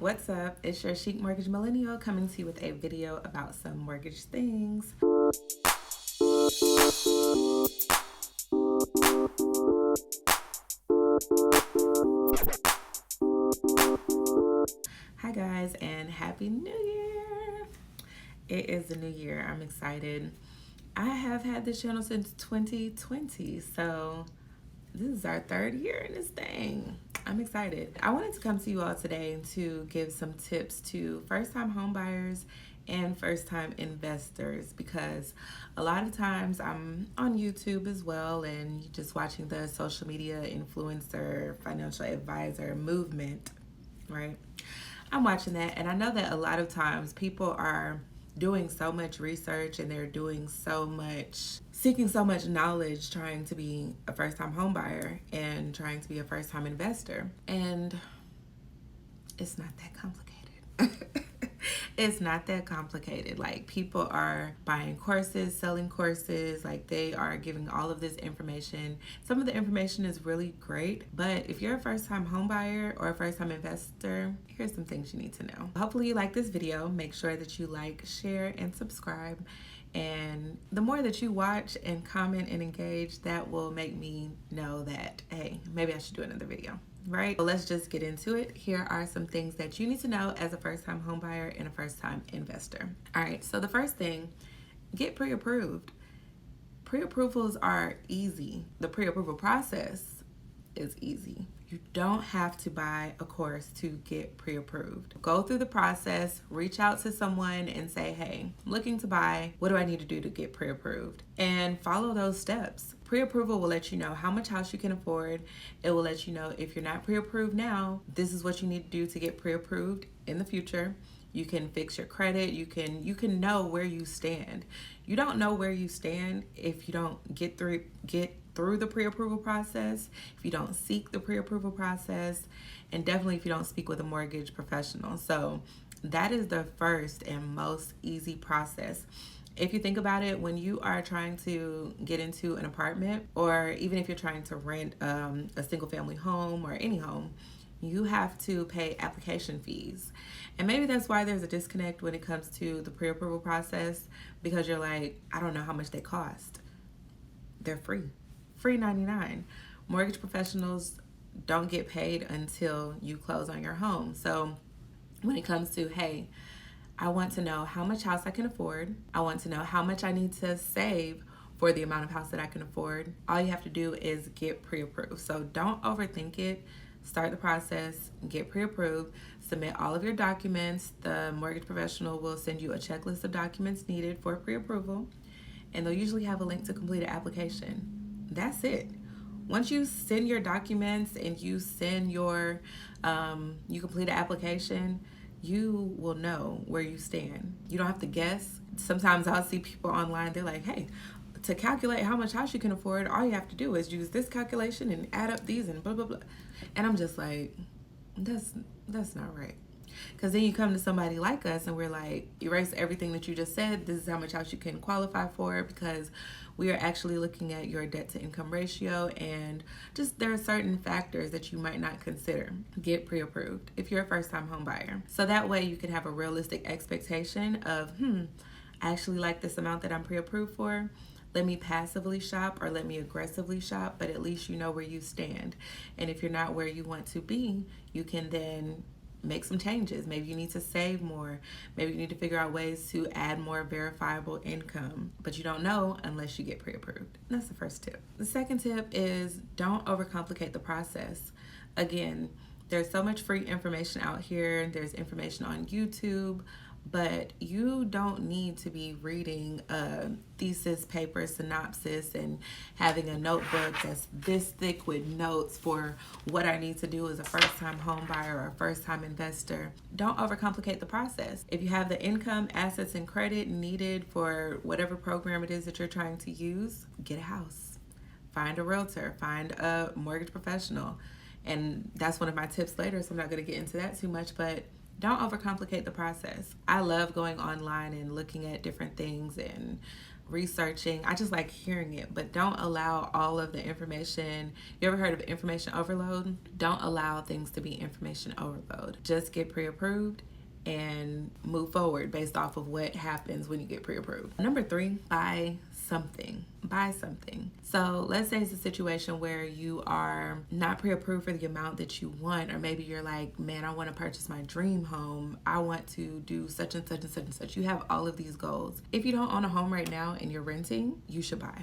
What's up? It's your Chic Mortgage Millennial coming to you with a video about some mortgage things. Hi guys, and Happy New Year! It is the new year. I'm excited. I have had this channel since 2020, so this is our third year in this thing. I'm excited. I wanted to come to you all today to give some tips to first-time home buyers and first-time investors, because a lot of times I'm on YouTube as well and just watching the social media influencer, financial advisor movement, right? I'm watching that, and I know that a lot of times people are doing so much research and they're doing so much, seeking so much knowledge, trying to be a first-time home buyer and trying to be a first-time investor. And it's not that complicated. It's not that complicated. Like, people are buying courses, selling courses, like they are giving all of this information. Some of the information is really great, but if you're a first-time home buyer or a first-time investor, here's some things you need to know. Hopefully you like this video. Make sure that you like, share, and subscribe. And the more that you watch and comment and engage, that will make me know that, hey, maybe I should do another video. Right? So let's just get into it. Here are some things that you need to know as a first-time home buyer and a first-time investor. All right, so the first thing, get pre-approved. Pre-approvals are easy. The pre-approval process is easy. You don't have to buy a course to get pre-approved. Go through the process, reach out to someone and say, hey, I'm looking to buy. What do I need to do to get pre-approved? And follow those steps. Pre-approval will let you know how much house you can afford. It will let you know if you're not pre-approved now, this is what you need to do to get pre-approved in the future. You can fix your credit. You can know where you stand. You don't know where you stand if you don't get through the pre-approval process, if you don't seek the pre-approval process, and definitely if you don't speak with a mortgage professional. So that is the first and most easy process. If you think about it, when you are trying to get into an apartment, or even if you're trying to rent a single family home or any home, you have to pay application fees. And maybe that's why there's a disconnect when it comes to the pre-approval process, because you're like, I don't know how much they cost. They're free 99. Mortgage professionals don't get paid until you close on your home. So when it comes to, hey, I want to know how much house I can afford. I want to know how much I need to save for the amount of house that I can afford. All you have to do is get pre-approved. So don't overthink it. Start the process, get pre-approved, submit all of your documents. The mortgage professional will send you a checklist of documents needed for pre-approval, and they'll usually have a link to complete an application. That's it. Once you send your documents and you send your, you complete an application, you will know where you stand. You don't have to guess. Sometimes I'll see people online, they're like, hey, to calculate how much house you can afford, all you have to do is use this calculation and add up these and blah, blah, blah. And I'm just like, that's not right. Because then you come to somebody like us and we're like, erase everything that you just said. This is how much house you can qualify for, because we are actually looking at your debt to income ratio, and just there are certain factors that you might not consider. Get pre-approved if you're a first-time home buyer. So that way you can have a realistic expectation of, I actually like this amount that I'm pre-approved for. Let me passively shop or let me aggressively shop, but at least you know where you stand. And if you're not where you want to be, you can then make some changes. Maybe you need to save more. Maybe you need to figure out ways to add more verifiable income, but you don't know unless you get pre-approved. That's the first tip. The second tip is don't overcomplicate the process. Again, there's so much free information out here. There's information on YouTube, but you don't need to be reading a thesis paper synopsis and having a notebook that's this thick with notes for what I need to do as a first-time home buyer or a first-time investor. Don't overcomplicate the process. If you have the income, assets, and credit needed for whatever program it is that you're trying to use, get a house. Find a realtor. Find a mortgage professional. And that's one of my tips later, so I'm not going to get into that too much, but don't overcomplicate the process. I love going online and looking at different things and researching. I just like hearing it, but don't allow all of the information. You ever heard of information overload? Don't allow things to be information overload. Just get pre-approved and move forward based off of what happens when you get pre-approved. Number 3, buy something. Buy something. So let's say it's a situation where you are not pre-approved for the amount that you want, or maybe you're like, man, I want to purchase my dream home. I want to do such and such and such and such. You have all of these goals. If you don't own a home right now and you're renting, you should buy.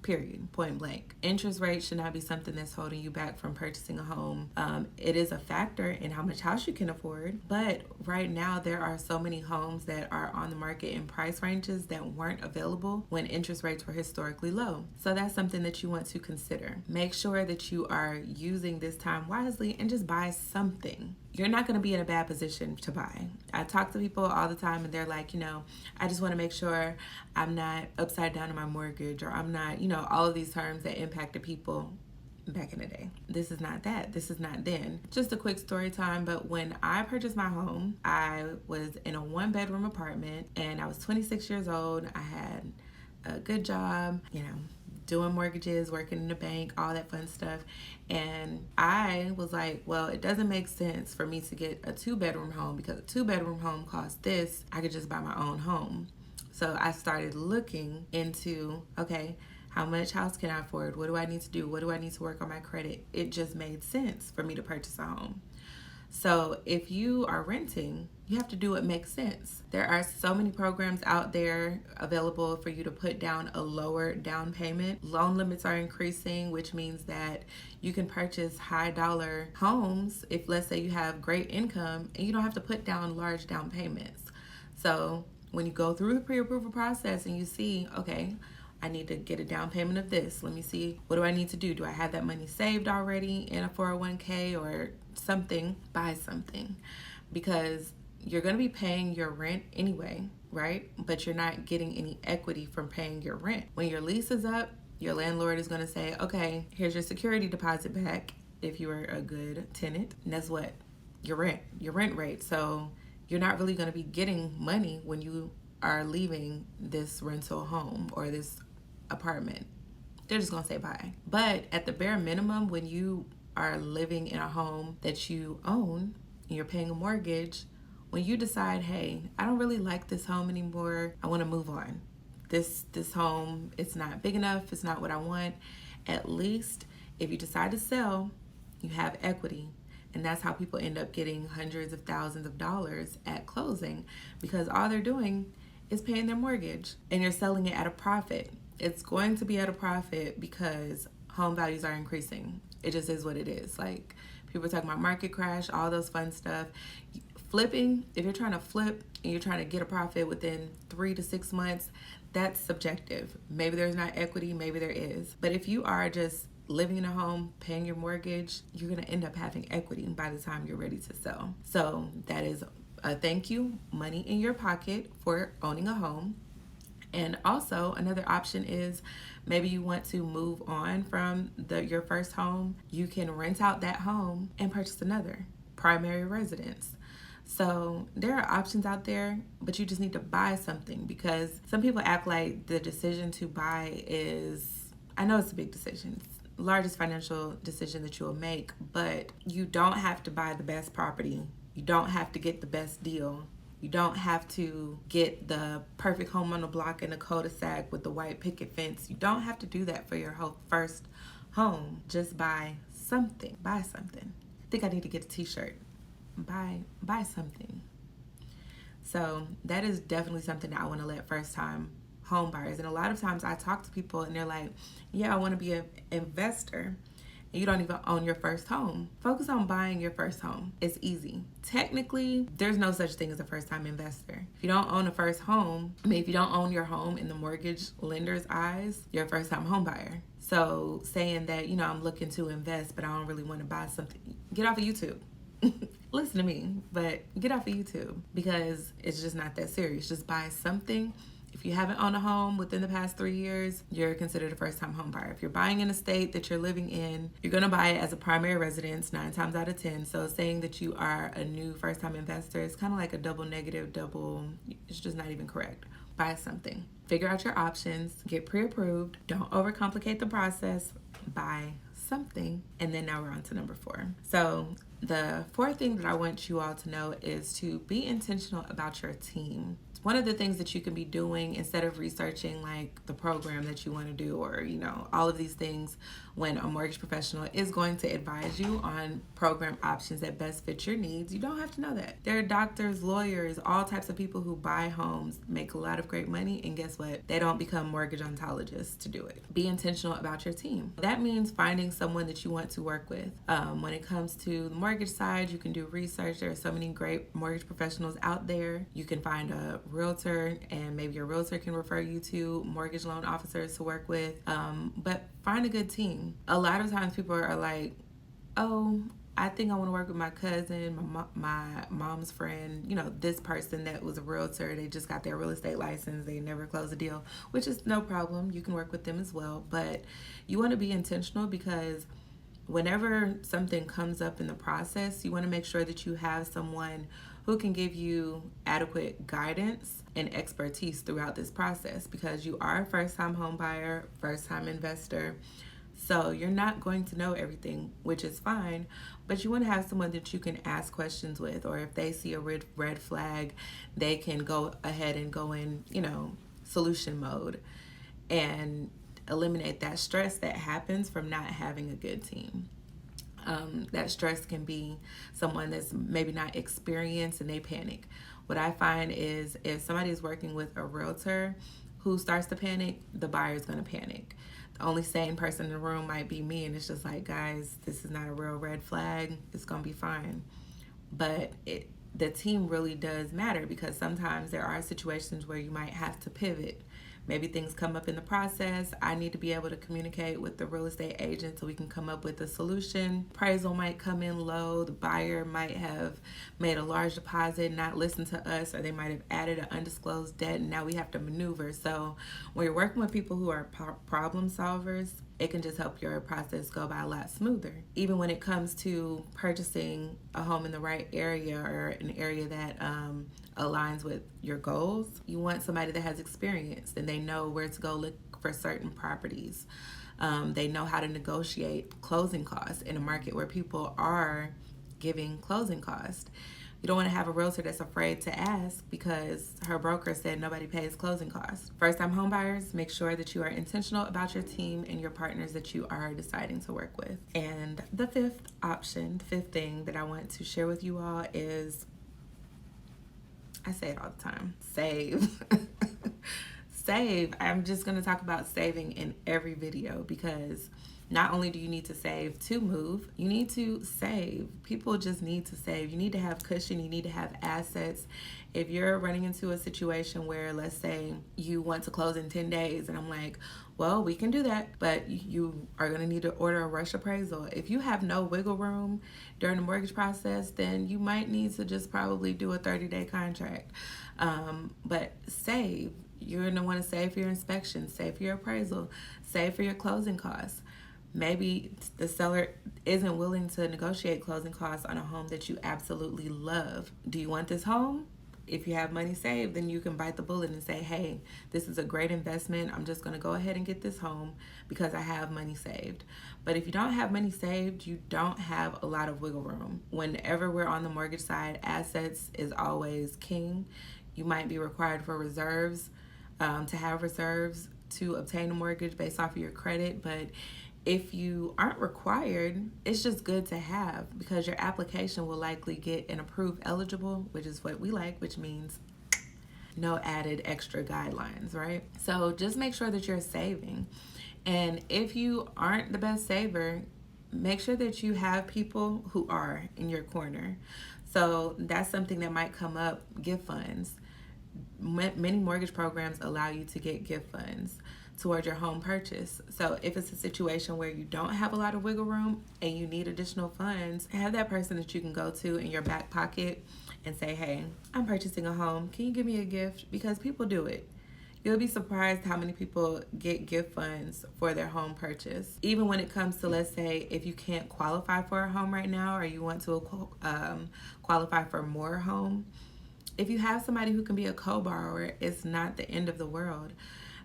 Period. Point blank. Interest rate should not be something that's holding you back from purchasing a home. It is a factor in how much house you can afford, but right now there are so many homes that are on the market in price ranges that weren't available when interest rates were historically low. So that's something that you want to consider. Make sure that you are using this time wisely and just buy something. You're not going to be in a bad position to buy. I talk to people all the time and they're like, I just want to make sure I'm not upside down in my mortgage, or I'm not, all of these terms that impacted people back in the day. This is not that. This is not then. Just a quick story time, but when I purchased my home, I was in a 1-bedroom apartment and I was 26 years old. I had a good job, doing mortgages, working in the bank, all that fun stuff. And I was like, well, it doesn't make sense for me to get a 2-bedroom home because a 2-bedroom home costs this. I could just buy my own home. So I started looking into, okay, how much house can I afford? What do I need to do? What do I need to work on my credit? It just made sense for me to purchase a home. So if you are renting, you have to do what makes sense. There are so many programs out there available for you to put down a lower down payment. Loan limits are increasing, which means that you can purchase high dollar homes if, let's say, you have great income and you don't have to put down large down payments. So when you go through the pre-approval process and you see, okay, I need to get a down payment of this. Let me see, what do I need to do? Do I have that money saved already in a 401k or something? Buy something, because you're going to be paying your rent anyway, right? But you're not getting any equity from paying your rent. When your lease is up, your landlord is going to say, okay, here's your security deposit back if you are a good tenant. And that's what? Your rent rate. So you're not really going to be getting money when you are leaving this rental home or this apartment. They're just gonna say bye. But at the bare minimum, when you are living in a home that you own and you're paying a mortgage, when you decide, hey, I don't really like this home anymore, I want to move on. This home, it's not big enough, it's not what I want. At least if you decide to sell, you have equity. And that's how people end up getting hundreds of thousands of dollars at closing, because all they're doing is paying their mortgage and you're selling it at a profit. It's going to be at a profit because home values are increasing. It just is what it is. Like, people are talking about market crash, all those fun stuff. Flipping, if you're trying to flip and you're trying to get a profit within 3 to 6 months, that's subjective. Maybe there's not equity, maybe there is. But if you are just living in a home, paying your mortgage, you're going to end up having equity by the time you're ready to sell. So that is a thank you, money in your pocket for owning a home. And also another option is maybe you want to move on from your first home. You can rent out that home and purchase another primary residence. So there are options out there, but you just need to buy something, because some people act like the decision to buy is, I know it's a big decision. It's the largest financial decision that you will make, but you don't have to buy the best property. You don't have to get the best deal. You don't have to get the perfect home on the block in a cul-de-sac with the white picket fence. You don't have to do that for your first home. Just buy something. Buy something. I think I need to get a t-shirt. Buy something. So that is definitely something that I want to let first-time home buyers. And a lot of times I talk to people and they're like, yeah, I want to be an investor. And you don't even own your first home. Focus on buying your first home. It's easy. Technically, there's no such thing as a first-time investor. If you don't own a first home, if you don't own your home in the mortgage lender's eyes, you're a first-time home buyer. So saying that, I'm looking to invest, but I don't really want to buy something, get off of YouTube. Listen to me, but get off of YouTube, because it's just not that serious. Just buy something. If you haven't owned a home within the past 3 years, you're considered a first-time home buyer. If you're buying in a state that you're living in, you're going to buy it as a primary residence 9 times out of 10. So saying that you are a new first-time investor is kind of like a double negative, it's just not even correct. buy something. Figure out your options, get pre-approved, don't overcomplicate the process, buy something, and then now we're on to number 4. So the 4th thing that I want you all to know is to be intentional about your team. One of the things that you can be doing instead of researching like the program that you want to do, or all of these things, when a mortgage professional is going to advise you on program options that best fit your needs, you don't have to know that. There are doctors, lawyers, all types of people who buy homes, make a lot of great money, and guess what? They don't become mortgage ontologists to do it. Be intentional about your team. That means finding someone that you want to work with. When it comes to the mortgage side, you can do research. There are so many great mortgage professionals out there. You can find a realtor, and maybe your realtor can refer you to mortgage loan officers to work with. But find a good team. A lot of times people are like, oh, I think I want to work with my cousin, my mom's friend, this person that was a realtor. They just got their real estate license. They never closed a deal, which is no problem. You can work with them as well. But you want to be intentional, because whenever something comes up in the process, you want to make sure that you have someone who can give you adequate guidance and expertise throughout this process, because you are a first-time home buyer, first-time investor. So you're not going to know everything, which is fine, but you want to have someone that you can ask questions with, or if they see a red flag, they can go ahead and go in, solution mode and eliminate that stress that happens from not having a good team. That stress can be someone that's maybe not experienced and they panic. What I find is if somebody is working with a realtor who starts to panic, the buyer is going to panic. The only sane person in the room might be me, and it's just like, guys, this is not a real red flag. It's going to be fine. But the team really does matter, because sometimes there are situations where you might have to pivot. Maybe things come up in the process. I need to be able to communicate with the real estate agent so we can come up with a solution. Appraisal might come in low. The buyer might have made a large deposit, not listened to us, or they might have added an undisclosed debt, and now we have to maneuver. So when you're working with people who are problem solvers, it can just help your process go by a lot smoother. Even when it comes to purchasing a home in the right area, or an area that aligns with your goals, you want somebody that has experience and they know where to go look for certain properties. They know how to negotiate closing costs in a market where people are giving closing costs. You don't want to have a realtor that's afraid to ask because her broker said nobody pays closing costs. First-time home buyers, make sure that you are intentional about your team and your partners that you are deciding to work with. And the 5th thing that I want to share with you all is, I say it all the time, save. Save. I'm just going to talk about saving in every video, because not only do you need to save to move, you need to save. People just need to save. You need to have cushion. You need to have assets. If you're running into a situation where, let's say, you want to close in 10 days, and I'm like, well, we can do that, but you are going to need to order a rush appraisal. If you have no wiggle room during the mortgage process, then you might need to just probably do a 30-day contract. But save. You're going to want to save for your inspection, save for your appraisal, save for your closing costs. Maybe the seller isn't willing to negotiate closing costs on a home that you absolutely love. Do you want this home? If you have money saved, then you can bite the bullet and say, hey, this is a great investment. I'm just going to go ahead and get this home because I have money saved. But if you don't have money saved, you don't have a lot of wiggle room. Whenever we're on the mortgage side, assets is always king. You might be required for reserves, to have reserves to obtain a mortgage based off of your credit. But if you aren't required, it's just good to have, because your application will likely get an approved eligible, which is what we like, which means no added extra guidelines, right? So just make sure that you're saving. And if you aren't the best saver, make sure that you have people who are in your corner. So that's something that might come up, gift funds. Many mortgage programs allow you to get gift funds towards your home purchase. So if it's a situation where you don't have a lot of wiggle room and you need additional funds, have that person that you can go to in your back pocket and say, hey, I'm purchasing a home. Can you give me a gift? Because people do it. You'll be surprised how many people get gift funds for their home purchase. Even when it comes to, let's say, if you can't qualify for a home right now, or you want to qualify for more home, if you have somebody who can be a co-borrower, it's not the end of the world.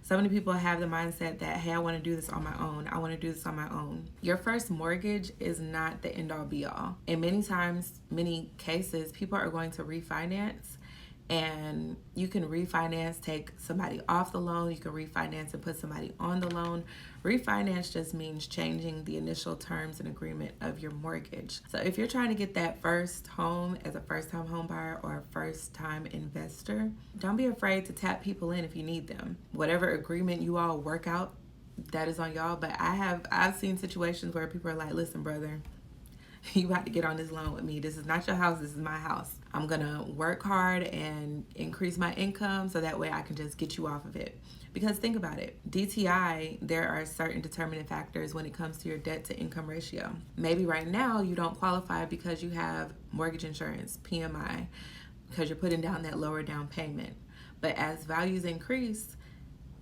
So many people have the mindset that, hey, I want to do this on my own. I want to do this on my own. Your first mortgage is not the end all be all. And many cases, people are going to refinance, and you can refinance, take somebody off the loan. You can refinance and put somebody on the loan. Refinance just means changing the initial terms and agreement of your mortgage. So if you're trying to get that first home as a first-time home buyer or a first-time investor, don't be afraid to tap people in if you need them. Whatever agreement you all work out, that is on y'all. But I've seen situations where people are like, listen, brother, you got to get on this loan with me. This is not your house. This is my house. I'm going to work hard and increase my income so that way I can just get you off of it. Because think about it. DTI, there are certain determining factors when it comes to your debt to income ratio. Maybe right now you don't qualify because you have mortgage insurance, PMI, because you're putting down that lower down payment. But as values increase,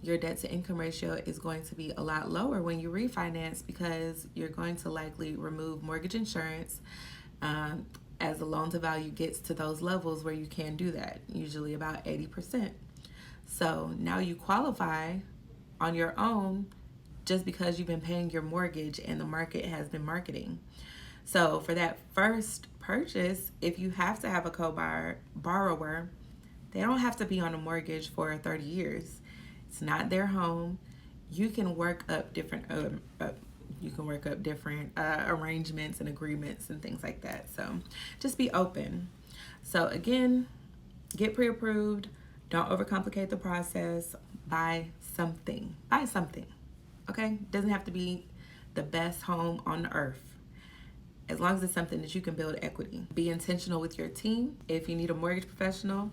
your debt to income ratio is going to be a lot lower when you refinance, because you're going to likely remove mortgage insurance as the loan to value gets to those levels where you can do that, usually about 80%. So now you qualify on your own just because you've been paying your mortgage and the market has been marketing. So for that first purchase, if you have to have a borrower, they don't have to be on a mortgage for 30 years. It's not their home. You can work up different arrangements and agreements and things like that. So just be open. So again, get pre-approved. Don't overcomplicate the process. Buy something. Buy something. Okay? Doesn't have to be the best home on the earth. As long as it's something that you can build equity. Be intentional with your team. If you need a mortgage professional,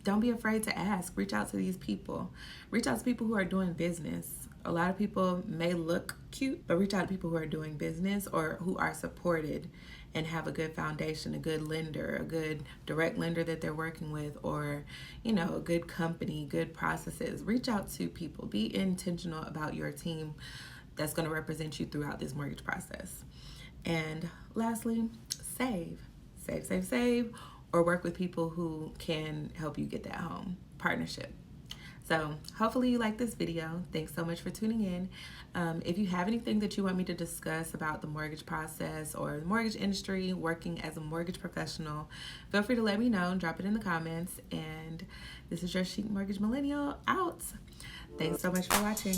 don't be afraid to ask. Reach out to these people. Reach out to people who are doing business. A lot of people may look cute, but reach out to people who are doing business or who are supported and have a good foundation, a good lender, a good direct lender that they're working with, or, a good company, good processes. Reach out to people. Be intentional about your team that's going to represent you throughout this mortgage process. And lastly, save, or work with people who can help you get that home. Partnership. So hopefully you like this video. Thanks so much for tuning in. If you have anything that you want me to discuss about the mortgage process or the mortgage industry, working as a mortgage professional, feel free to let me know and drop it in the comments. And this is your Chic Mortgage Millennial out. Thanks so much for watching.